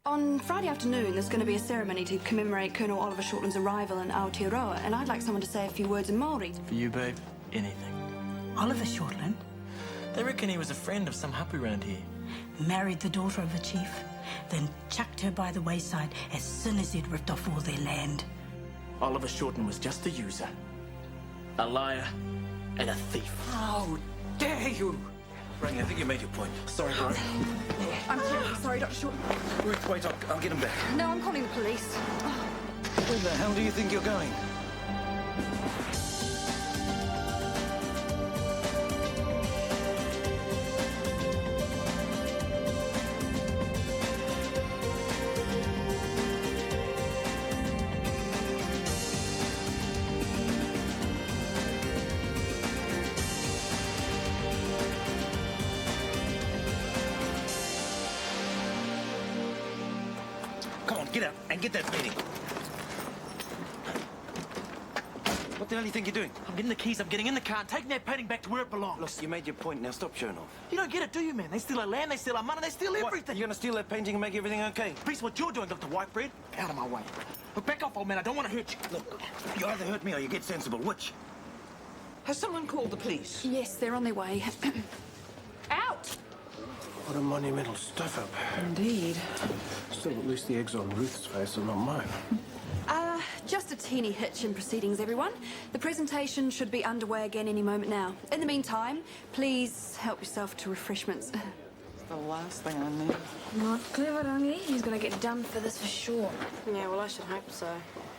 On Friday afternoon, there's going to be a ceremony to commemorate Colonel Oliver Shortland's arrival in Aotearoa, and I'd like someone to say a few words in Māori. For you, babe, anything. Oliver Shortland They reckon he was a friend of some hapu round here. married the daughter of a chief, then chucked her by the wayside as soon as he'd ripped off all their land. Oliver Shortland was just a user, a liar, and a thief. How dare you! Rangi, I think you made your point. Sorry, bro. I'm terribly sorry, Dr. Shortland. Wait, I'll get him back. No, I'm calling the police. Where the hell do you think you're going? Come on, get out and get that meeting. What the hell do you think you're doing? I'm getting the keys, I'm getting in the car and taking that painting back to where it belongs. Look, you made your point, now stop showing off. You don't get it, do you, man? They steal our land, they steal our money, they steal What, everything. you're gonna steal that painting and make everything okay? Peace, what you're doing, Dr. Whitebread. Out of my way. Look, back off, old man, I don't want to hurt you. Look, you either hurt me or you get sensible. Which? Has someone called the police? Yes, they're on their way. Out! What a monumental stuff-up. Indeed. Still, at least the egg's on Ruth's face and not mine. Just a teeny hitch in proceedings, everyone. The presentation should be underway again any moment now. In the meantime, please help yourself to refreshments. It's the last thing I need. Not clever, Rangi. He's gonna get done for this for sure. Yeah, well, I should hope so.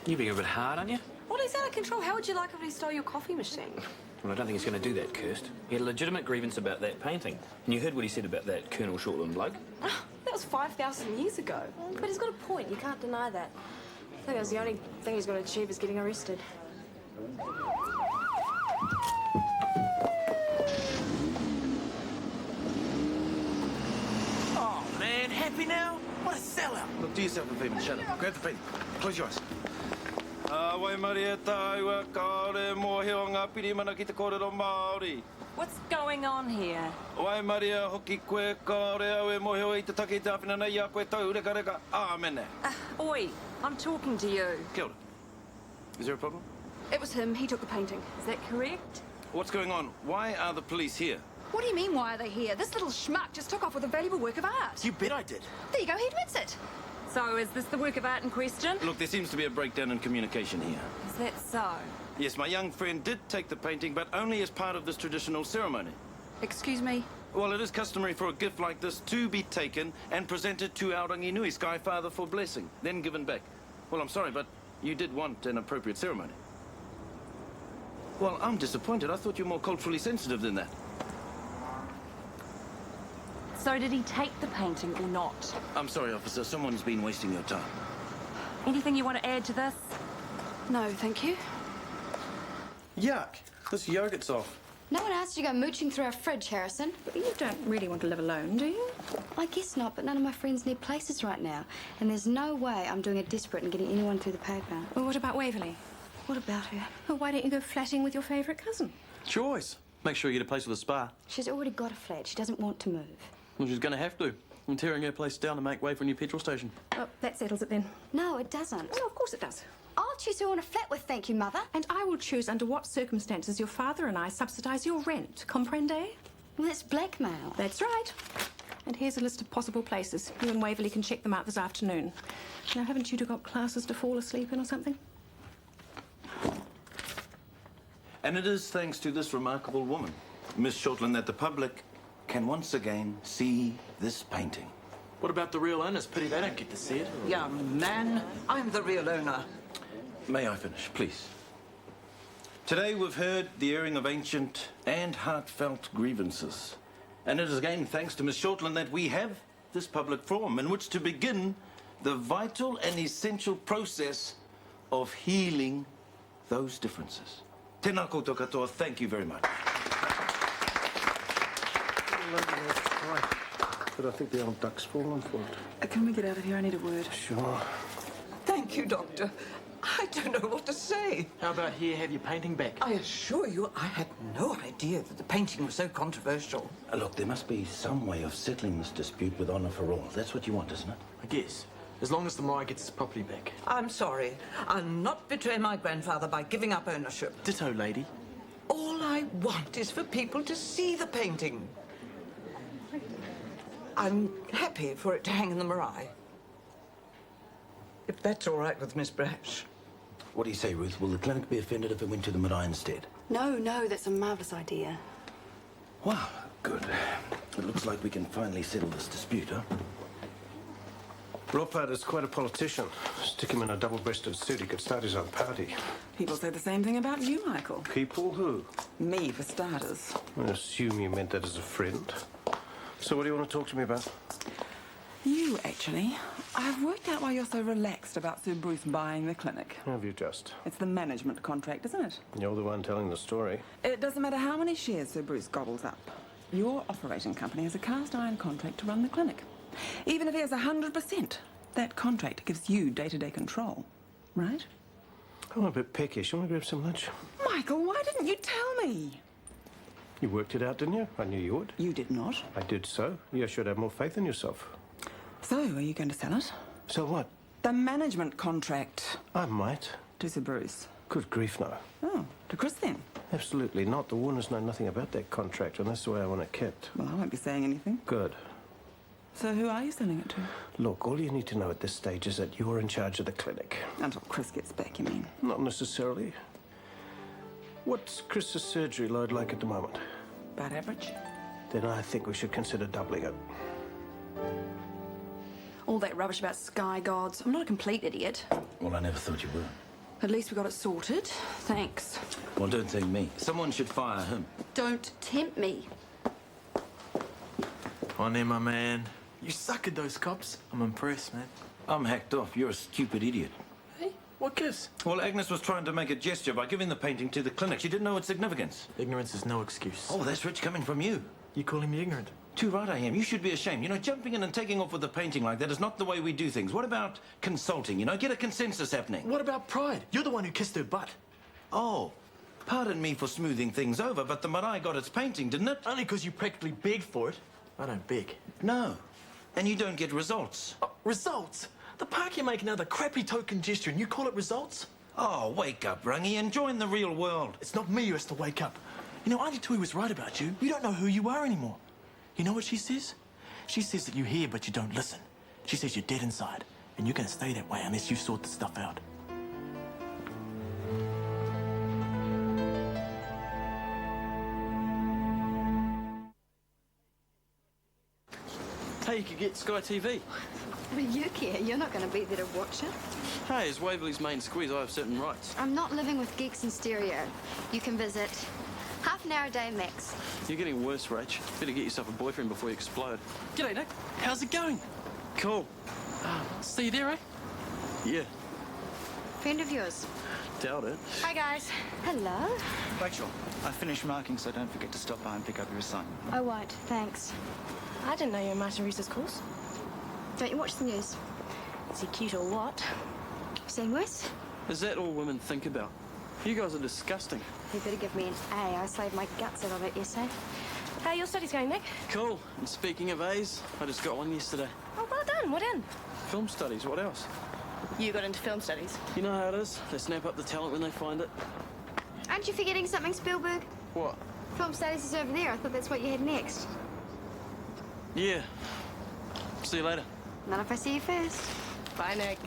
You're being a bit hard, aren't you? Well, he's out of control. How would you like if he stole your coffee machine? Well, I don't think he's going to do that, Kirst. He had a legitimate grievance about that painting. And you heard what he said about that Colonel Shortland bloke. That was 5,000 years ago. But he's got a point. You can't deny that. I think that's the only thing he's got to achieve is getting arrested. Oh, man, happy now? What a sellout. Look, do yourself a favour and shut up. Grab the painting. Close your eyes. Wai maria taiwa kaore mō heo ngā pirimana ki te kōrero Māori. What's going on here? Wai maria hoki koe kaore au e mō heo I te take I te awhina nei a koe tau reka reka. Āmene. Oi, I'm talking to you. Kia ora. Is there a problem? It was him. He took the painting. Is that correct? What's going on? Why are the police here? What do you mean, why are they here? This little schmuck just took off with a valuable work of art. You bet I did. There you go. He admits it. So, is this the work of art in question? Look, there seems to be a breakdown in communication here. Is that so? Yes, my young friend did take the painting, but only as part of this traditional ceremony. Excuse me? Well, it is customary for a gift like this to be taken and presented to our Rangi Nui, Sky Father, for blessing, then given back. Well, I'm sorry, but you did want an appropriate ceremony. Well, I'm disappointed. I thought you were more culturally sensitive than that. So, did he take the painting or not? I'm sorry, officer. Someone's been wasting your time. Anything you want to add to this? No, thank you. Yuck! This yogurt's off. No one asked you to go mooching through our fridge, Harrison. But you don't really want to live alone, do you? I guess not, but none of my friends need places right now. And there's no way I'm doing a desperate and getting anyone through the paper. Well, what about Waverley? What about her? Well, why don't you go flatting with your favourite cousin? Choice. Make sure you get a place with a spa. She's already got a flat. She doesn't want to move. Well, she's going to have to. I'm tearing her place down to make way for a new petrol station. Oh, that settles it then. No, it doesn't. Well, of course it does. I'll choose who I want to flat with, thank you, Mother. And I will choose under what circumstances your father and I subsidise your rent. Comprende? Well, that's blackmail. That's right. And here's a list of possible places. You and Waverley can check them out this afternoon. Now, haven't you two got classes to fall asleep in or something? And it is thanks to this remarkable woman, Miss Shortland, that the public can once again see this painting. What about the real owners? Pity they don't get to see it. Young man, I'm the real owner. May I finish, please? Today we've heard the airing of ancient and heartfelt grievances. And it is again thanks to Miss Shortland that we have this public forum in which to begin the vital and essential process of healing those differences. Tēnā koutou katoa, thank you very much. But I think the old duck's fallen for it. Can we get out of here? I need a word. Sure. Thank you, Doctor. I don't know what to say. How about here, have your painting back? I assure you, I had no idea that the painting was so controversial. Look, there must be some way of settling this dispute with honour for all. That's what you want, isn't it? I guess. as long as the Mariah gets his property back. I'm sorry. I'll not betray my grandfather by giving up ownership. Ditto, lady. All I want is for people to see the painting. I'm happy for it to hang in the marae. If that's all right with Miss Brash. What do you say, Ruth? Will the clinic be offended if it went to the marae instead? No, that's a marvellous idea. Wow, good. It looks like we can finally settle this dispute, huh? Ropard is quite a politician. Stick him in a double-breasted suit, he could start his own party. People say the same thing about you, Michael. People who? Me, for starters. I assume you meant that as a friend. So what do you want to talk to me about? You, actually. I've worked out why you're so relaxed about Sir Bruce buying the clinic. Have you just? It's the management contract, isn't it? You're the one telling the story. It doesn't matter how many shares Sir Bruce gobbles up. Your operating company has a cast-iron contract to run the clinic. Even if he has 100%, that contract gives you day-to-day control, right? I'm a bit peckish. You want to grab some lunch? Michael, why didn't you tell me? You worked it out, didn't you? I knew you would. You did not. I did so. You should have more faith in yourself. So, are you going to sell it? So what? The management contract. I might. To Sir Bruce. Good grief, no. Oh, to Chris then? Absolutely not. The Warners know nothing about that contract, and that's the way I want it kept. Well, I won't be saying anything. Good. So who are you selling it to? Look, all you need to know at this stage is that you're in charge of the clinic. Until Chris gets back, you mean? Not necessarily. What's Chris's surgery load like at the moment? About average. Then I think we should consider doubling it. All that rubbish about sky gods. I'm not a complete idiot. Well, I never thought you were. At least we got it sorted. Thanks. Well, don't thank me. Someone should fire him. Don't tempt me. On there, my man. You suck at those cops. I'm impressed, man. I'm hacked off. You're a stupid idiot. Hey, what gives? Well, Agnes was trying to make a gesture by giving the painting to the clinic. She didn't know its significance. Ignorance is no excuse. Oh, that's rich coming from you. You calling me ignorant? Too right I am. You should be ashamed. You know, jumping in and taking off with a painting like that is not the way we do things. What about consulting? You know, get a consensus happening. What about pride? You're the one who kissed her butt. Oh, pardon me for smoothing things over, but the marae got its painting, didn't it? Only because you practically begged for it. I don't beg. No. And you don't get results. Oh, results? The park you're making now, the crappy token gesture, and you call it results? Oh, wake up, Rangi, and join the real world. It's not me who has to wake up. You know, Auntie Tui was right about you. You don't know who you are anymore. You know what she says? She says that you hear, but you don't listen. She says you're dead inside, and you're going to stay that way unless you sort the stuff out. Hey, you could get Sky TV. What do you care? You're not going to be there to watch it. Hey, as Waverley's main squeeze, I have certain rights. I'm not living with geeks in stereo. You can visit half an hour a day max. You're getting worse, Rach. Better get yourself a boyfriend before you explode. G'day, Nick. How's it going? Cool. See you there, eh? Yeah, Friend of yours. doubt it. Hi, guys. Hello. Rachel, I finished marking, so don't forget to stop by and pick up your assignment. Oh, right. Thanks. I didn't know you were Martin Reese's course. Don't you watch the news? Is he cute or what? Seen worse? Is that all women think about? You guys are disgusting. You better give me an A. I slaved my guts out on that essay. How are your studies going, Nick? Cool. And speaking of A's, I just got one yesterday. Oh, well done. What in? Film studies, what else? You got into film studies. You know how it is. They snap up the talent when they find it. Aren't you forgetting something, Spielberg? What? Film studies is over there. I thought that's what you had next. Yeah. See you later. Not if I see you first. Bye, Nick.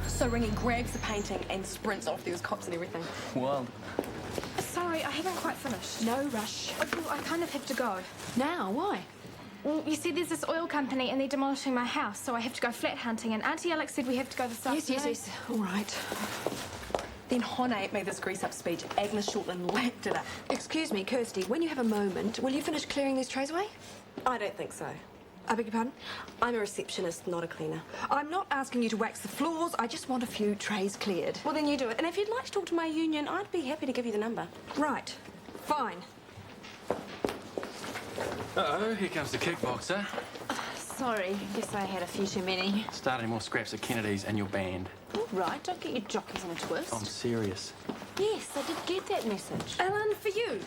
So Rangi grabs the painting and sprints off. There was cops and everything. Wild. Sorry, I haven't quite finished. No rush. Oh, I kind of have to go. Now? Why? Well, you see, there's this oil company and they're demolishing my house, so I have to go flat hunting, and Auntie Alex said we have to go this afternoon. Yes. All right. Then Hone made this grease-up speech. Agnes Shortland lapped it up. Excuse me, Kirsty, when you have a moment, will you finish clearing these trays away? I don't think so. I beg your pardon? I'm a receptionist, not a cleaner. I'm not asking you to wax the floors. I just want a few trays cleared. Well, then you do it. And if you'd like to talk to my union, I'd be happy to give you the number. Right. Fine. Uh-oh, here comes the kickboxer. Sorry, guess I had a few too many. Starting more scraps at Kennedy's and your band. All right, don't get your jockeys in a twist. I'm serious. Yes, I did get that message. Ellen, for you.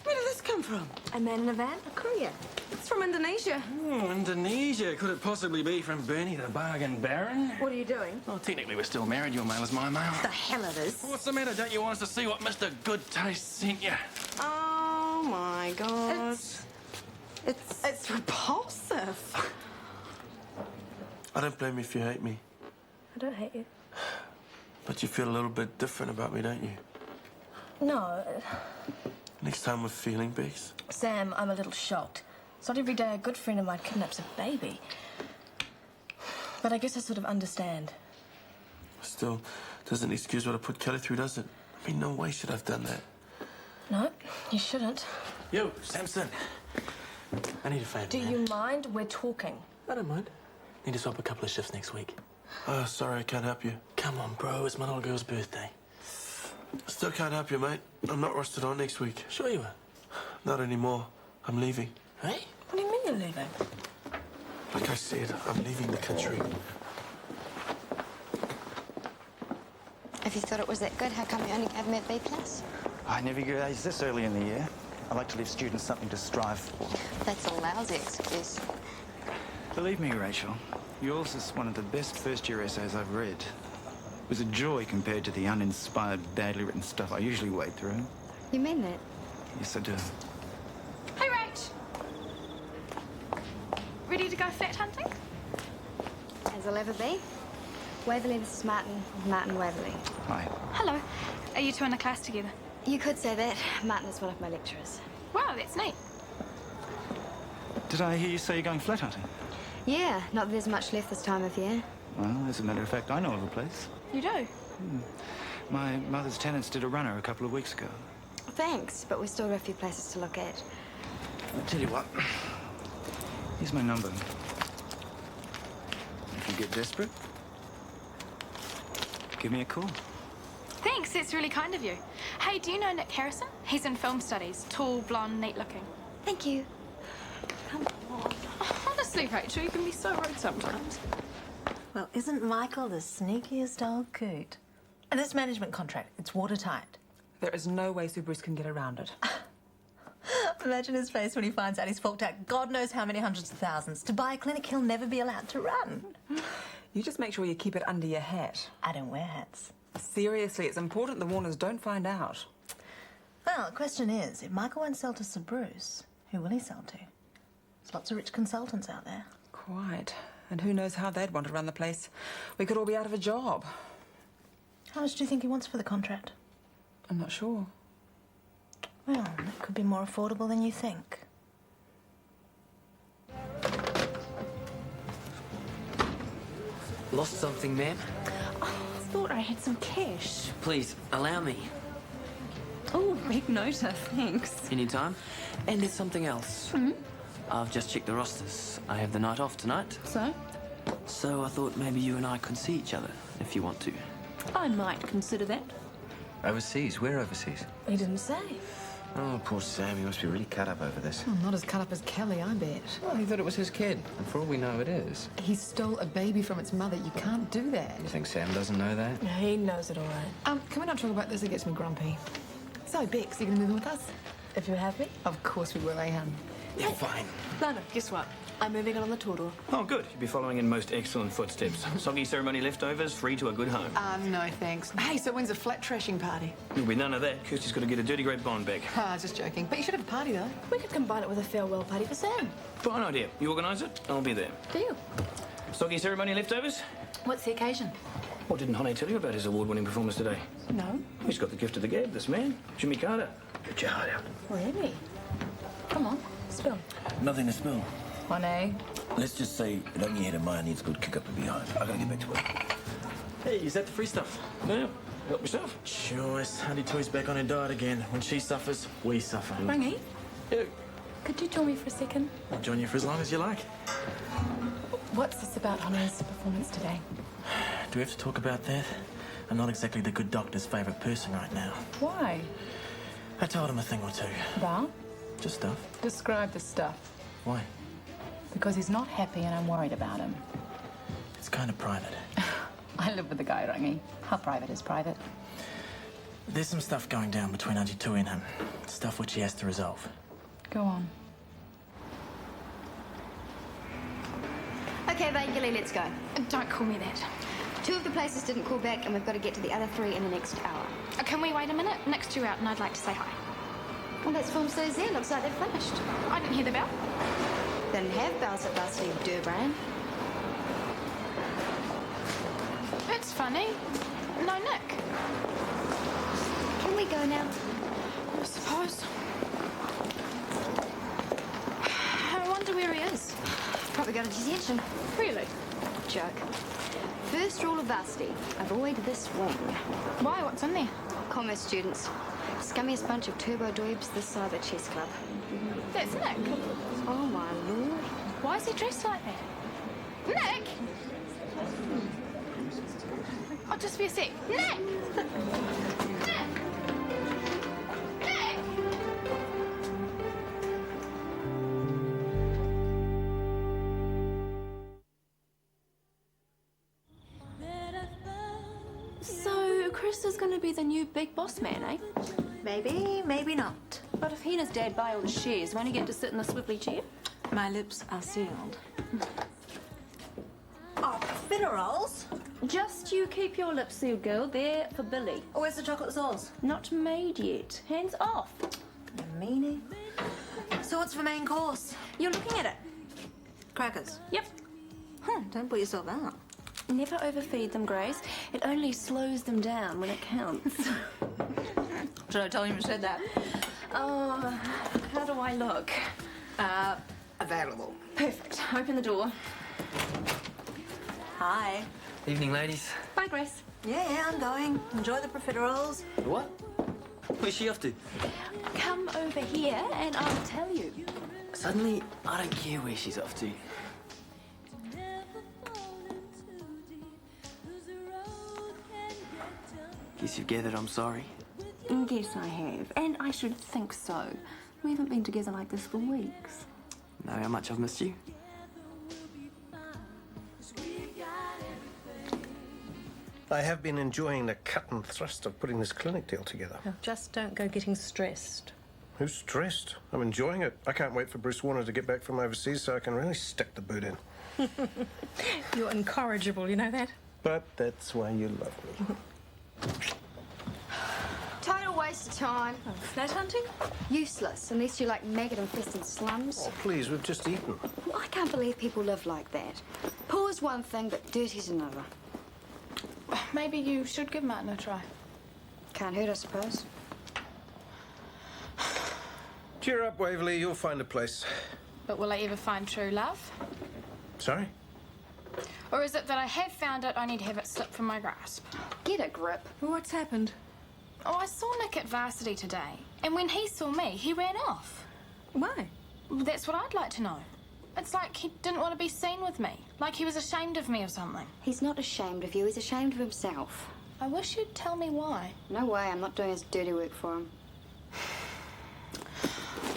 Where did this come from? A man in a van? A courier. It's from Indonesia. Oh, Indonesia. Could it possibly be from Bernie the Bargain Baron? What are you doing? Well, technically we're still married. Your mail is my mail. The hell it is. What's the matter? Don't you want us to see what Mr. Good Taste sent you? Oh my god. It's repulsive. I don't blame you if you hate me. I don't hate you. But you feel a little bit different about me, don't you? No. Next time we're feeling, Bex. Sam, I'm a little shocked. It's not every day a good friend of mine kidnaps a baby. But I guess I sort of understand. Still, doesn't excuse what I put Kelly through, does it? I mean, no way should I have done that. No, you shouldn't. Yo, Samson. I need a favor, Do man. you mind? We're talking. I don't mind. Need to swap a couple of shifts next week. Oh, sorry, I can't help you. Come on, bro. It's my little girl's birthday. Still can't help you, mate. I'm not rostered on next week. Sure you are. Not anymore. I'm leaving. Hey? What do you mean you're leaving? Like I said, I'm leaving the country. If you thought it was that good, how come you only gave me a B+? I never get A's this early in the year. I like to leave students something to strive for. That's a lousy excuse. Believe me, Rachel, yours is one of the best first-year essays I've read. It was a joy compared to the uninspired, badly written stuff I usually wade through. You mean that? Yes, I do. Hey, Rach. Ready to go flat hunting? As I'll ever be. Waverley, this is Martin. Martin Waverley. Hi. Hello. Are you two in a class together? You could say that. Martin is one of my lecturers. Wow, that's neat. Did I hear you say you're going flat hunting? Yeah, not that there's much left this time of year. Well, as a matter of fact, I know of a place. You do? My mother's tenants did a runner a couple of weeks ago. Thanks, but we've still got a few places to look at. I'll tell you what. Here's my number. If you get desperate, give me a call. Thanks, that's really kind of you. Hey, do you know Nick Harrison? He's in film studies. Tall, blonde, neat looking. Thank you. Come on. Honestly, Rachel, you can be so rude sometimes. Well, isn't Michael the sneakiest old coot? And this management contract, it's watertight. There is no way Sir Bruce can get around it. Imagine his face when he finds out he's forked out God knows how many hundreds of thousands to buy a clinic he'll never be allowed to run. You just make sure you keep it under your hat. I don't wear hats. Seriously, it's important the Warners don't find out. Well, the question is, if Michael won't sell to Sir Bruce, who will he sell to? There's lots of rich consultants out there. Quite. And who knows how they'd want to run the place. We could all be out of a job. How much do you think he wants for the contract? I'm not sure. Well, it could be more affordable than you think. Lost something, ma'am? I thought I had some cash. Please, allow me. Oh, big nota, thanks. Anytime. And there's something else. I've just checked the rosters. I have the night off tonight. So? So I thought maybe you and I could see each other, if you want to. I might consider that. Overseas? Where overseas? He didn't say. Oh, poor Sam. He must be really cut up over this. Well, not as cut up as Kelly, I bet. Well, he thought it was his kid, and for all we know, it is. He stole a baby from its mother. You can't do that. You think Sam doesn't know that? Yeah, he knows it all right. Can we not talk about this? It gets me grumpy. So, Bex, you gonna move in with us? If you have me? Of course we will, eh, hun? Yeah, fine. Lana, guess what? I'm moving on the Toro. Oh, good. You'll be following in most excellent footsteps. Soggy ceremony leftovers, free to a good home. No, thanks. Hey, so when's the flat trashing party? There'll be none of that. Kirsty's got to get a dirty great bond back. Just joking. But you should have a party, though. We could combine it with a farewell party for Sam. Fine idea. You organise it, I'll be there. Deal. Soggy ceremony leftovers? What's the occasion? What didn't Honey tell you about his award-winning performance today? No. He's got the gift of the gab, this man. Jimmy Carter. Get your heart out. Really? Come on, spill. Nothing to spill. Honey. Let's just say an ugly head of mine needs a good kick up the behind. I gotta get back to work. Hey, is that the free stuff? Yeah. Help yourself. Sure, Auntie Toy's back on her diet again. When she suffers, we suffer. Rangi? Yeah. Could you join me for a second? I'll join you for as long as you like. What's this about Honey's performance today? Do we have to talk about that? I'm not exactly the good doctor's favourite person right now. Why? I told him a thing or two. About? Just stuff. Describe the stuff. Why? Because he's not happy and I'm worried about him. It's kind of private. I live with the guy, Rangi. How private is private? There's some stuff going down between Auntie Tui and him. Stuff which he has to resolve. Go on. Okay, Waverley, let's go. Don't call me that. 2 of the places didn't call back, and we've got to get to the other 3 in the next hour. Can we wait a minute? Nick's due out and I'd like to say hi. Well, that's film Sue's there. Looks like they're finished. I didn't hear the bell. They didn't have bells at Varsity Durban. It's funny. No Nick. Can we go now? I suppose. I wonder where he is. Probably got a detention. Really? Joke. First rule of Varsity, avoid this wing. Why? What's in there? Commerce students. Scummiest bunch of turbo dweebs this side of the chess club. That's Nick. Oh, my lord. Why is he dressed like that? Nick! Oh, just be a sec. Nick! Nick! Nick! So, Chris is going to be the new big boss man, eh? Maybe, maybe not. But if he and his dad buy all the shares, won't he get to sit in the swivelly chair? My lips are sealed. Oh, profiteroles? Just you keep your lips sealed, girl. They're for Billy. Oh, where's the chocolate sauce? Not made yet. Hands off. You meanie. So what's for main course? You're looking at it. Crackers? Yep. Huh, don't put yourself out. Never overfeed them, Grace. It only slows them down when it counts. Should I tell him you said that? Oh, how do I look? Available. Perfect. Open the door. Hi. Evening, ladies. Bye, Grace. Yeah, I'm going. Enjoy the profiteroles. What? Where's she off to? Come over here and I'll tell you. Suddenly, I don't care where she's off to. Guess you've gathered I'm sorry. Yes, I have. And I should think so. We haven't been together like this for weeks. Know how much I've missed you? I have been enjoying the cut and thrust of putting this clinic deal together. Now, just don't go getting stressed. Who's stressed? I'm enjoying it. I can't wait for Bruce Warner to get back from overseas so I can really stick the boot in. You're incorrigible, you know that? But that's why you love me. Total waste of time. Flat hunting? Useless, unless you like maggot-infested slums. Oh, please, we've just eaten. I can't believe people live like that. Poor's one thing, but dirty's another. Maybe you should give Martin a try. Can't hurt, I suppose. Cheer up, Waverley. You'll find a place. But will I ever find true love? Sorry? Or is it that I have found it, only to have it slip from my grasp? Get a grip. What's happened? Oh, I saw Nick at Varsity today. And when he saw me, he ran off. Why? That's what I'd like to know. It's like he didn't want to be seen with me. Like he was ashamed of me or something. He's not ashamed of you. He's ashamed of himself. I wish you'd tell me why. No way. I'm not doing his dirty work for him.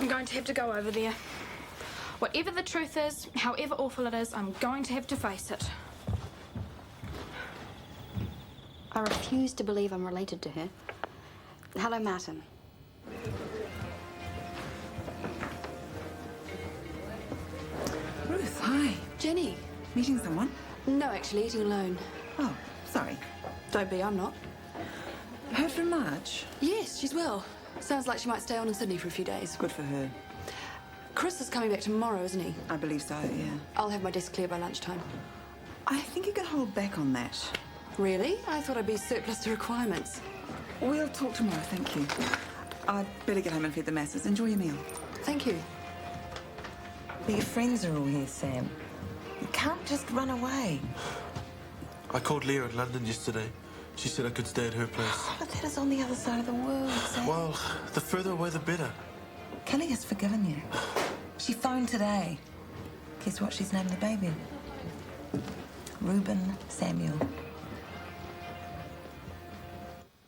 I'm going to have to go over there. Whatever the truth is, however awful it is, I'm going to have to face it. I refuse to believe I'm related to her. Hello, Martin. Ruth, hi. Jenny. Meeting someone? No, actually, eating alone. Oh, sorry. Don't be, I'm not. Heard from Marge? Yes, she's well. Sounds like she might stay on in Sydney for a few days. Good for her. Chris is coming back tomorrow, isn't he? I believe so, yeah. I'll have my desk clear by lunchtime. I think you can hold back on that. Really? I thought I'd be surplus to requirements. We'll talk tomorrow, thank you. I'd better get home and feed the masses. Enjoy your meal. Thank you. But your friends are all here, Sam. You can't just run away. I called Leah in London yesterday. She said I could stay at her place. But that is on the other side of the world, Sam. Well, the further away, the better. Kelly has forgiven you. She phoned today. Guess what she's named the baby? Reuben Samuel.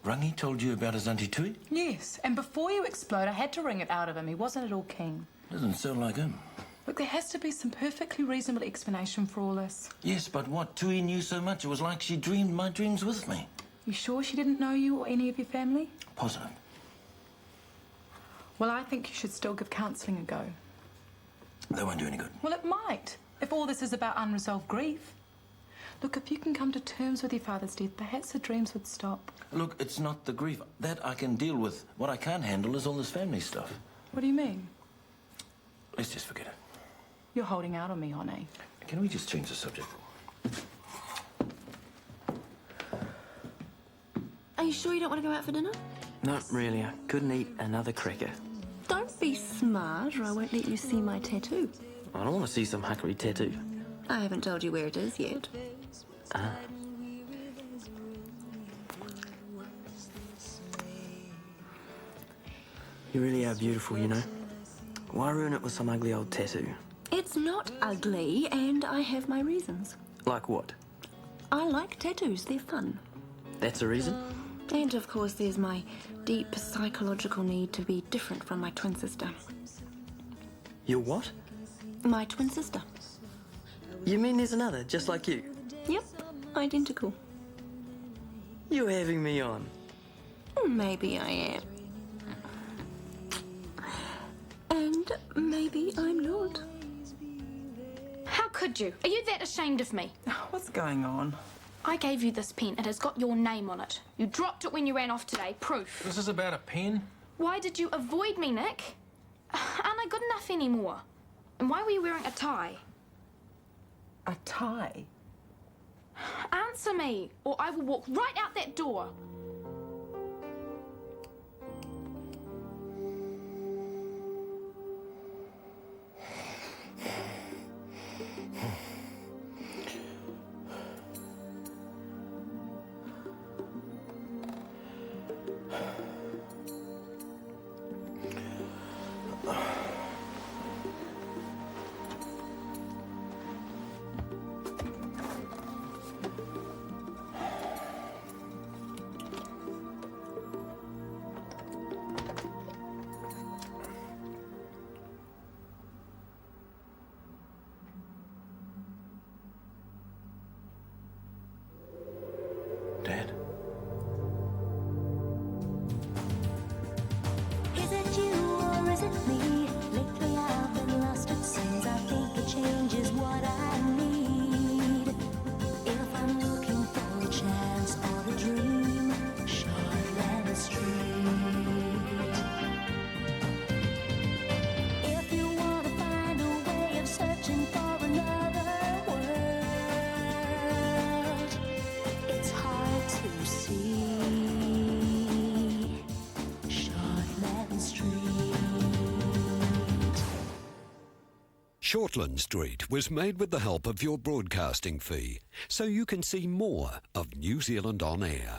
Rangi told you about his Auntie Tui? Yes, and before you explode, I had to wring it out of him. He wasn't at all keen. Doesn't sound like him. Look, there has to be some perfectly reasonable explanation for all this. Yes, but what? Tui knew so much, it was like she dreamed my dreams with me. You sure she didn't know you or any of your family? Positive. Well, I think you should still give counselling a go. That won't do any good. Well, it might, if all this is about unresolved grief. Look, if you can come to terms with your father's death, perhaps the dreams would stop. Look, it's not the grief. That I can deal with. What I can't handle is all this family stuff. What do you mean? Let's just forget it. You're holding out on me, Honey. Can we just change the subject? Are you sure you don't want to go out for dinner? Not really. I couldn't eat another cracker. Don't be smart, or I won't let you see my tattoo. I don't want to see some huckery tattoo. I haven't told you where it is yet. Ah. You really are beautiful, you know. Why ruin it with some ugly old tattoo? It's not ugly, and I have my reasons. Like what? I like tattoos, they're fun. That's a reason? And of course, there's my deep psychological need to be different from my twin sister. Your what? My twin sister. You mean there's another, just like you? Yep, identical. You're having me on. Maybe I am. And maybe I'm not. How could you? Are you that ashamed of me? What's going on? I gave you this pen. It has got your name on it. You dropped it when you ran off today. Proof. This is about a pen? Why did you avoid me, Nick? Aren't I good enough anymore? And why were you wearing a tie? A tie? Answer me, or I will walk right out that door. Dad? Is it you or is it me? Lately I've been lost, it seems. I think a change is what I need. If I'm looking for a chance or a dream, Shortland Street. If you want to find a way of searching for another world, it's hard to see. Shortland Street. Shortland Street was made with the help of your broadcasting fee, so you can see more of New Zealand on air.